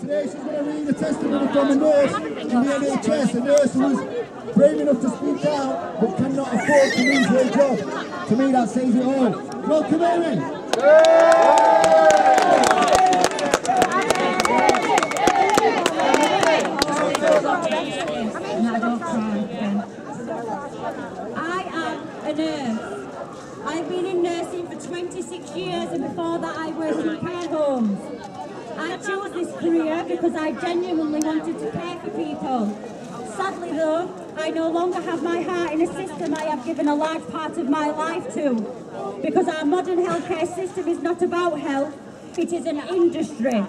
Today she's going to read a testimony from a nurse in the NHS, a nurse who is brave enough to speak out but cannot afford to lose her job. To me that says it all. Welcome Erin! I am a nurse. I've been in nursing for 26 years and before that I worked in care homes. I chose this career because I genuinely wanted to care for people. Sadly though, I no longer have my heart in a system I have given a large part of my life to. Because our modern healthcare system is not about health, it is an industry.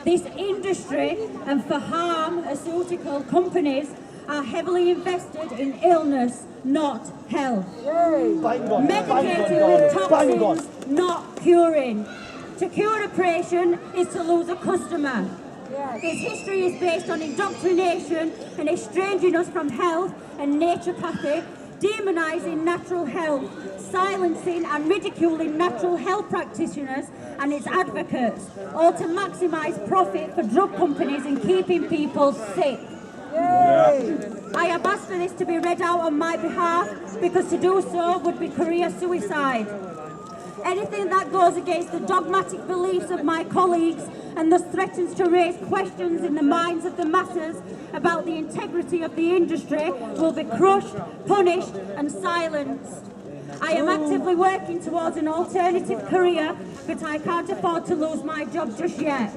This industry and for pharmaceutical companies are heavily invested in illness, not health. Medicating with toxins, not curing. To cure a patient is to lose a customer. Its history is based on indoctrination and estranging us from health and naturopathy, demonising natural health, silencing and ridiculing natural health practitioners and its advocates, all to maximise profit for drug companies and keeping people sick. I have asked for this to be read out on my behalf because to do so would be career suicide. Anything that goes against the dogmatic beliefs of my colleagues and thus threatens to raise questions in the minds of the masses about the integrity of the industry will be crushed, punished and silenced. I am actively working towards an alternative career, but I can't afford to lose my job just yet.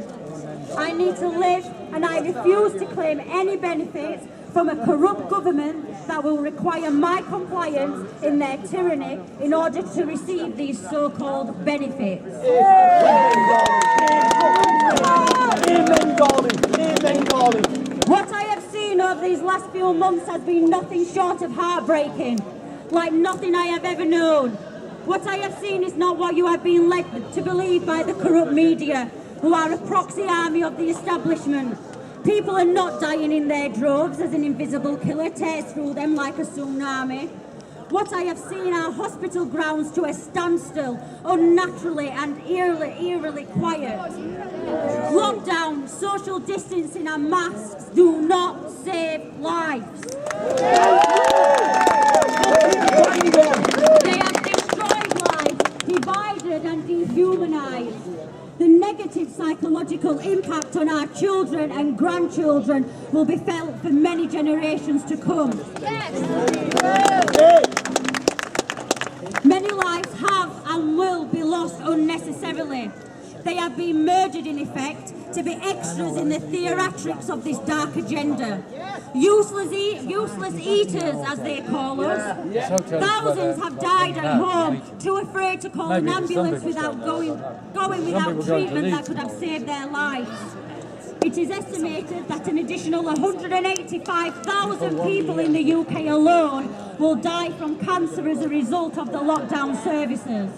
I need to live and I refuse to claim any benefits from a corrupt government that will require my compliance in their tyranny in order to receive these so-called benefits. Amen, darling. Amen, darling. What I have seen over these last few months has been nothing short of heartbreaking, like nothing I have ever known. What I have seen is not what you have been led to believe by the corrupt media, who are a proxy army of the establishment. People are not dying in their droves as an invisible killer tears through them like a tsunami. What I have seen are hospital grounds to a standstill, unnaturally and eerily quiet. Lockdown, social distancing and masks do not save lives. They have destroyed lives, divided and dehumanised. The negative psychological impact on our children and grandchildren will be felt for many generations to come. Many lives have and will be lost unnecessarily. They have been murdered in effect to be extras in the theatrics of this dark agenda. Useless eaters, as they call us. Thousands have died at home, too afraid to call an ambulance without going without treatment that could have saved their lives. It is estimated that an additional 185,000 people in the UK alone will die from cancer as a result of the lockdown services.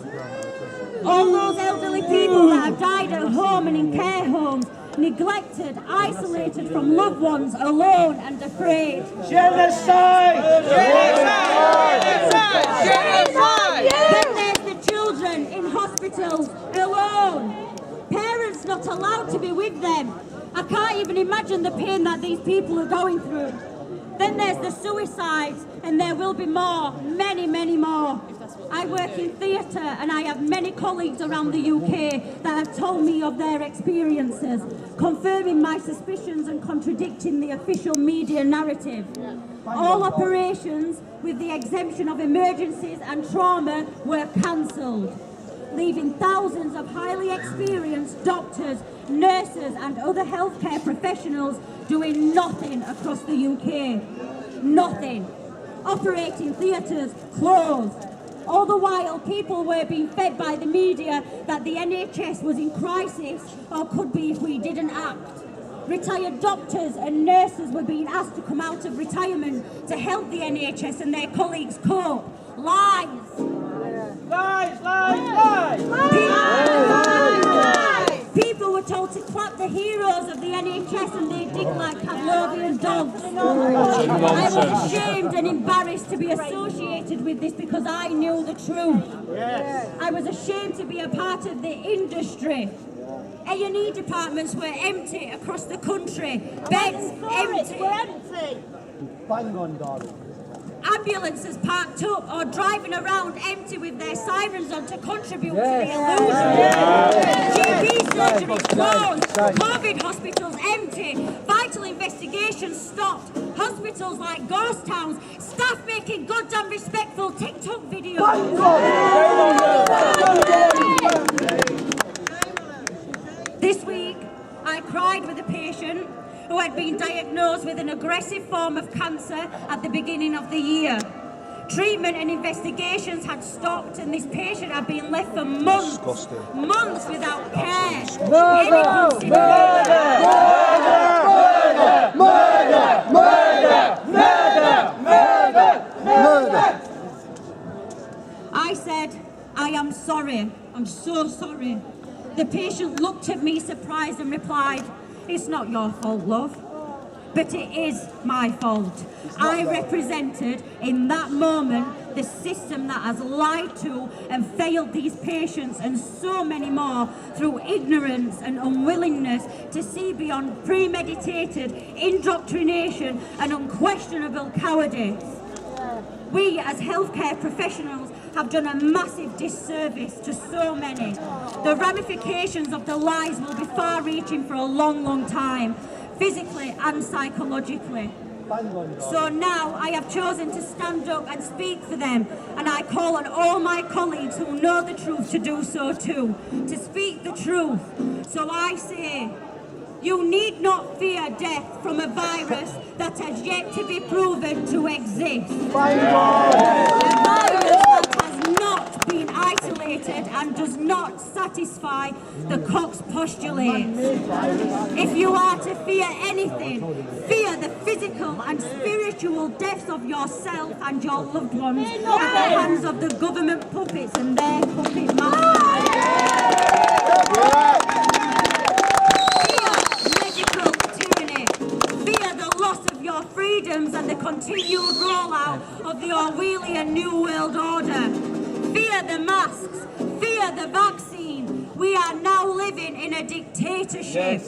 All those elderly people that have died at home and in care homes, neglected, isolated from loved ones, alone and afraid. Genocide! Genocide! Genocide! Then there's the children in hospitals, alone. Parents not allowed to be with them. I can't even imagine the pain that these people are going through. Then there's the suicides, and there will be more, many, many more. I work in theatre and I have many colleagues around the UK that have told me of their experiences, confirming my suspicions and contradicting the official media narrative. All operations, with the exemption of emergencies and trauma, were cancelled, leaving thousands of highly experienced doctors, nurses and other healthcare professionals doing nothing across the UK. Nothing. Operating theatres closed. All the while, people were being fed by the media that the NHS was in crisis, or could be if we didn't act. Retired doctors and nurses were being asked to come out of retirement to help the NHS and their colleagues cope. Lies! Lies, lies, lies! Lies! People were told to clap the heroes of the NHS and they dig like Pavlovian dogs. I was ashamed and embarrassed to be associated with this because I knew the truth. I was ashamed to be a part of the industry. A&E departments were empty across the country. Beds empty. Bang on, darling. Ambulances parked up or driving around empty with their sirens on to contribute to the illusion. GP surgeries closed. COVID hospitals empty. Vital investigations stopped. Hospitals like ghost towns. Staff making goddamn respectful TikTok videos. This week, I cried with a patient who had been diagnosed with an aggressive form of cancer at the beginning of the year. Treatment and investigations had stopped and this patient had been left for months without care. I said, I am sorry. I'm so sorry. The patient looked at me surprised and replied, "It's not your fault, love, but it is my fault. I represented in that moment the system that has lied to and failed these patients and so many more through ignorance and unwillingness to see beyond premeditated indoctrination and unquestionable cowardice. We as healthcare professionals have done a massive disservice to so many. The ramifications of the lies will be far-reaching for a long, long time, physically and psychologically. So now I have chosen to stand up and speak for them, and I call on all my colleagues who know the truth to do so too, to speak the truth. So I say, you need not fear death from a virus that has yet to be proven to exist. A virus that has not been isolated and does not satisfy the Cox postulates. If you are to fear anything, fear the physical and spiritual deaths of yourself and your loved ones at the hands of the government puppets and their puppet masters. Freedoms and the continued rollout of the Orwellian New World Order. Fear the masks, fear the vaccine. We are now living in a dictatorship.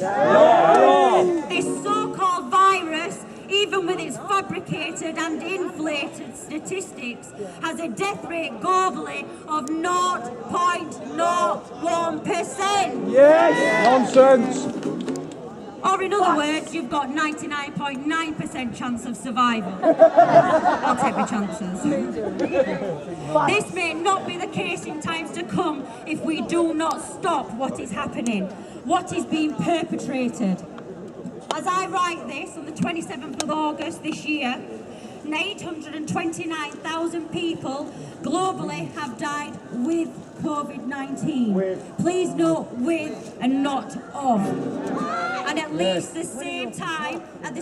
This so-called virus, even with its fabricated and inflated statistics, has a death rate globally of 0.01%. Yes, nonsense. Or in other words, you've got 99.9% chance of survival. I'll take my chances. This may not be the case in times to come if we do not stop what is happening, what is being perpetrated. As I write this on the 27th of August this year, 829,000 people globally have died with COVID-19. Please note with and not of. And at the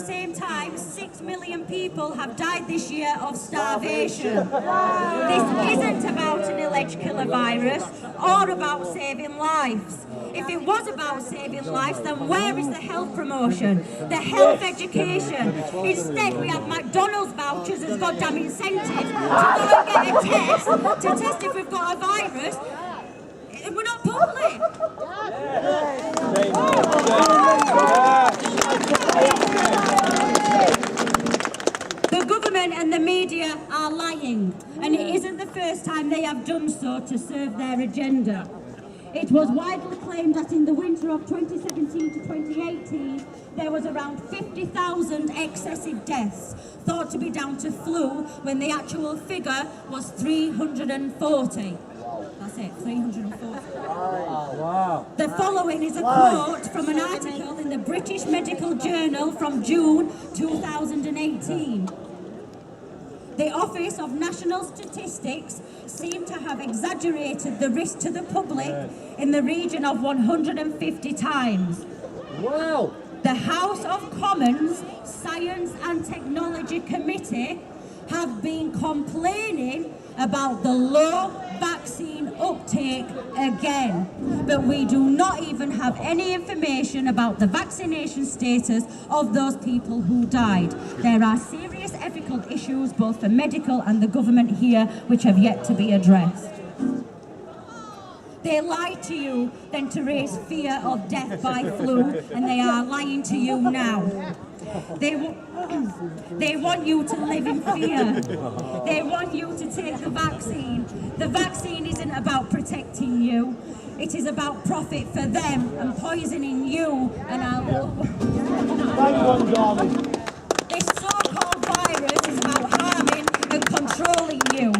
same time, 6 million people have died this year of starvation. This isn't about an alleged killer virus or about saving lives. If it was about saving lives, then where is the health promotion, the health education? Instead, we have McDonald's vouchers as goddamn incentives to go and get a test, to test if we've got a virus. We're not public. The government and the media are lying, and it isn't the first time they have done so to serve their agenda. It was widely claimed that in the winter of 2017 to 2018, there was around 50,000 excessive deaths, thought to be down to flu, when the actual figure was 340. That's it, 340. Wow. The following is a quote from an article in the British Medical Journal from June 2018. The Office of National Statistics seemed to have exaggerated the risk to the public in the region of 150 times. Wow. The House of Commons Science and Technology Committee have been complaining about the low vaccine uptake again, but we do not even have any information about the vaccination status of those people who died. There are serious ethical issues both for medical and the government here which have yet to be addressed. They lie to you then to raise fear of death by flu, and they are lying to you now. They want you to live in fear. They want you to take the vaccine. The vaccine isn't about protecting you. It is about profit for them and poisoning you and our little ones. This so-called virus is about harming and controlling you.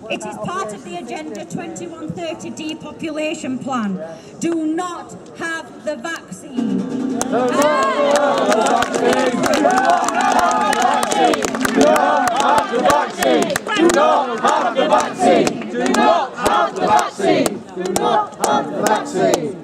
It is part of the Agenda 2130 depopulation plan. Do not have the vaccine. Do not have the vaccine. Do not have the vaccine. Do not have the vaccine. Do not have the vaccine. Do not have the vaccine.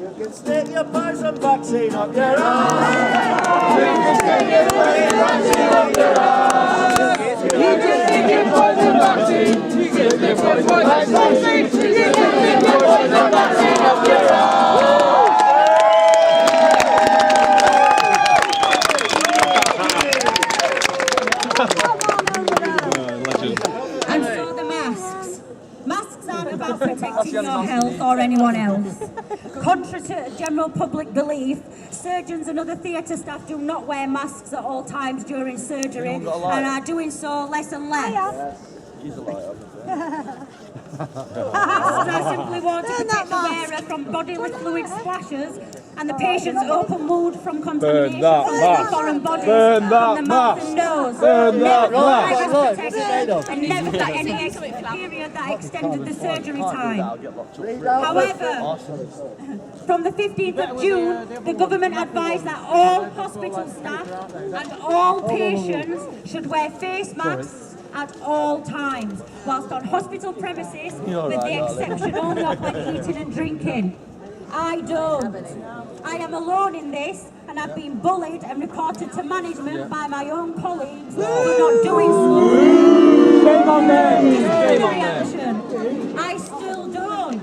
You can stick your poison vaccine up your ass. You can stick your poison vaccine up your ass. You can stick your poison vaccine. You can stick your poison vaccine. You can stick your poison vaccine up your ass. And so the masks. Masks aren't about protecting your health or anyone else. Contrary to general public belief, surgeons and other theatre staff do not wear masks at all times during surgery and are doing so less and less. Masks are simply worn to protect the wearer from bodily fluid splashes and the patient's open wound from contamination from foreign bodies from the mouth and nose. And never for any period that extended the surgery time. However, from the 15th of June, the government advised that all hospital staff and all patients should wear face masks at all times, whilst on hospital premises, with the exception only of when eating and drinking. I don't. I am alone in this, and I've been bullied and reported to management by my own colleagues for not doing so. Shame on them! Reaction. I still don't.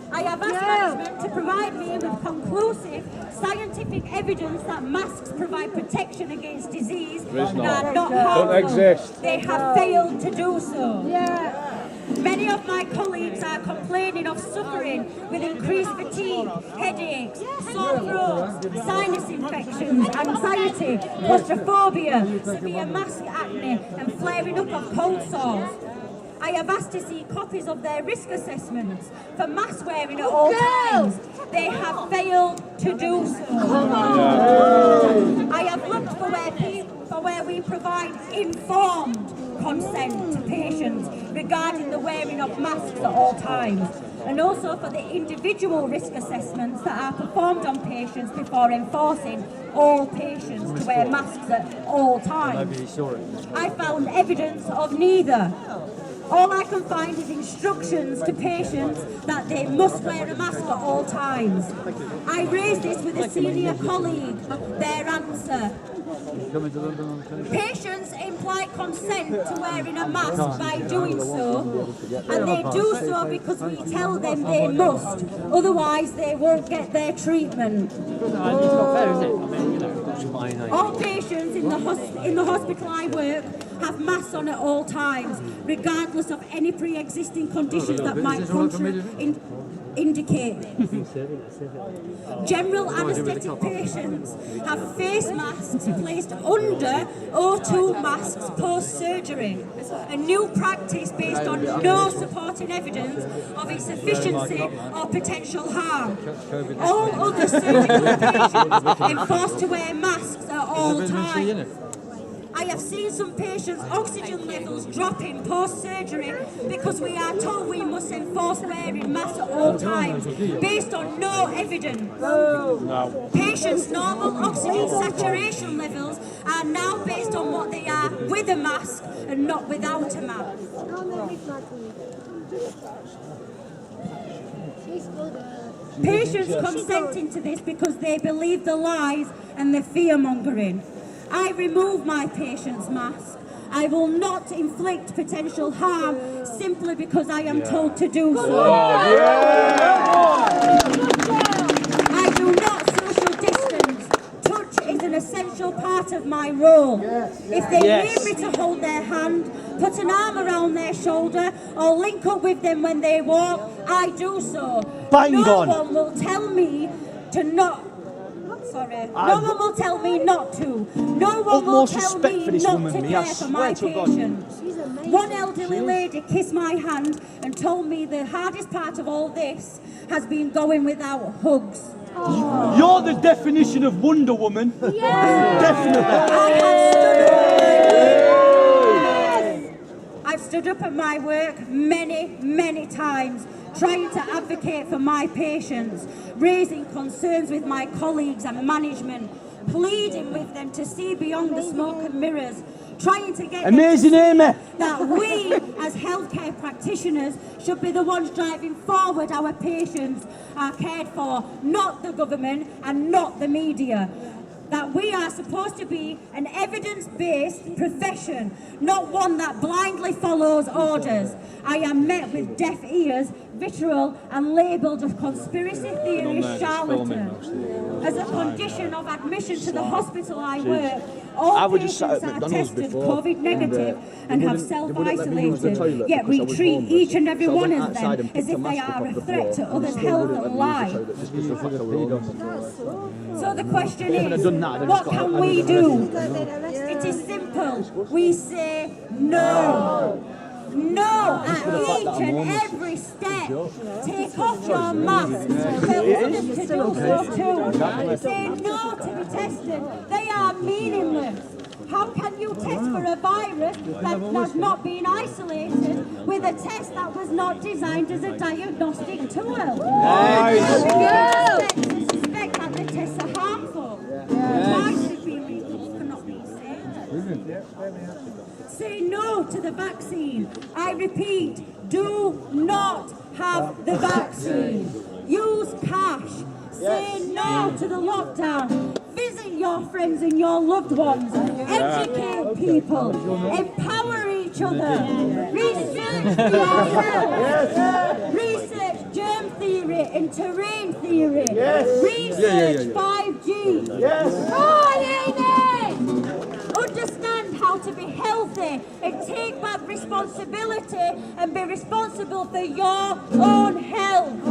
I have asked management to provide me with conclusive scientific evidence that masks provide protection against disease and are not harmful. Don't exist. They have failed to do so. Many of my colleagues are complaining of suffering with increased fatigue, headaches, sore throats, sinus infections, anxiety, claustrophobia, severe mask acne and flaring up of cold sores. I have asked to see copies of their risk assessments for mask wearing at all times. They have failed to do so. I have looked for where we provide informed consent to patients regarding the wearing of masks at all times, and also for the individual risk assessments that are performed on patients before enforcing all patients to wear masks at all times. I found evidence of neither. All I can find is instructions to patients that they must wear a mask at all times. I raised this with a senior colleague. Their answer: patients imply consent to wearing a mask by doing so, and they do so because we tell them they must, otherwise they won't get their treatment. All patients in the hospital I work have masks on at all times, regardless of any pre-existing conditions that might indicate. General anaesthetic patients have face masks placed under O2 masks post-surgery, a new practice based on no supporting evidence of its efficiency or potential harm. All other surgical patients enforced to wear masks at all times. I have seen some patients' oxygen levels dropping post-surgery because we are told we must enforce wearing masks at all times, based on no evidence. Patients' normal oxygen saturation levels are now based on what they are with a mask and not without a mask. Patients consenting to this because they believe the lies and the fear-mongering. I remove my patient's mask. I will not inflict potential harm simply because I am told to do so. I do not social distance. Touch is an essential part of my role. If they need me to hold their hand, put an arm around their shoulder, or link up with them when they walk, I do so. Bang no on. one will tell me to not. Sorry. No one will tell me not to. No one will Utmost tell respect me for this not woman, to me. care I for my swear to God. patients. One elderly lady kissed my hand and told me the hardest part of all this has been going without hugs. You're the definition of Wonder Woman. Definitely. I've stood up at my work many times, trying to advocate for my patients, raising concerns with my colleagues and management, pleading with them to see beyond the smoke and mirrors, trying to get Amazing, Amy. that we as healthcare practitioners should be the ones driving forward our patients are cared for, not the government and not the media. That we are supposed to be an evidence-based profession, not one that blindly follows orders. I am met with deaf ears, vitriol and labelled a conspiracy theorist charlatan. As a condition of admission to the hospital I work, all patients are tested COVID negative and have self-isolated, yet we treat each and every one of them as if they are a threat to others' health and life. So the question is, what can we do? It is simple. We say no. No at each and every step. Take off your mask for others to do so too. Say no to be tested. They are meaningless. How can you test for a virus that has not been isolated with a test that was not designed as a diagnostic tool? How can you suspect that the tests are harmful? Why should we reasons for not being safe? Say no to the vaccine. I repeat, do not have the vaccine. Use cash. Say no to the lockdown. Visit your friends and your loved ones. Educate people. Empower each other. Research for yourself. Research germ theory and terrain theory. Research 5G. Understand how to be healthy and take back responsibility and be responsible for your own health.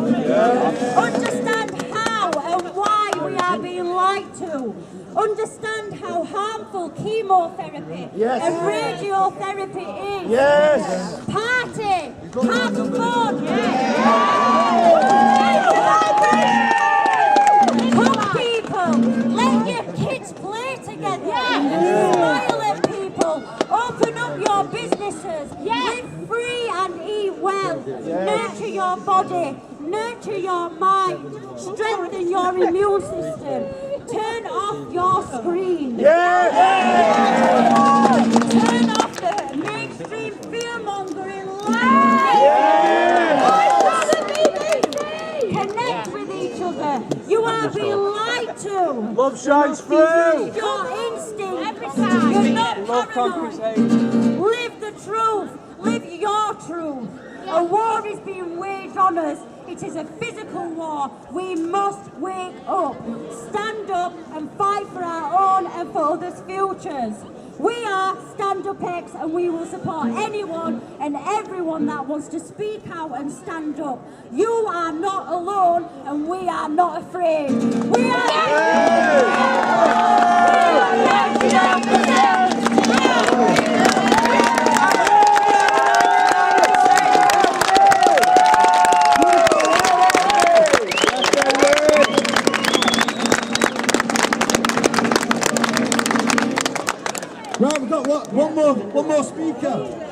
Understand how and why we are being lied to. Understand how harmful chemotherapy and radiotherapy is. Party! Have fun! Come people! Let your kids play together! Smile at people! Open up your businesses! Live free and eat well! Nurture your body! Nurture your mind! Strengthen your immune system! Turn off your screen! Turn off the mainstream fear-mongering lies! Connect with each other! You are being lied to! Love shines through. Use your instinct! You're not paranoid! Live the truth! Live your truth! A war is being waged on us. It is a physical war. We must wake up, stand up and fight for our own and for others' futures. We are Stand Up X and we will support anyone and everyone that wants to speak out and stand up. You are not alone and we are not afraid. We are Right, we've got one more speaker.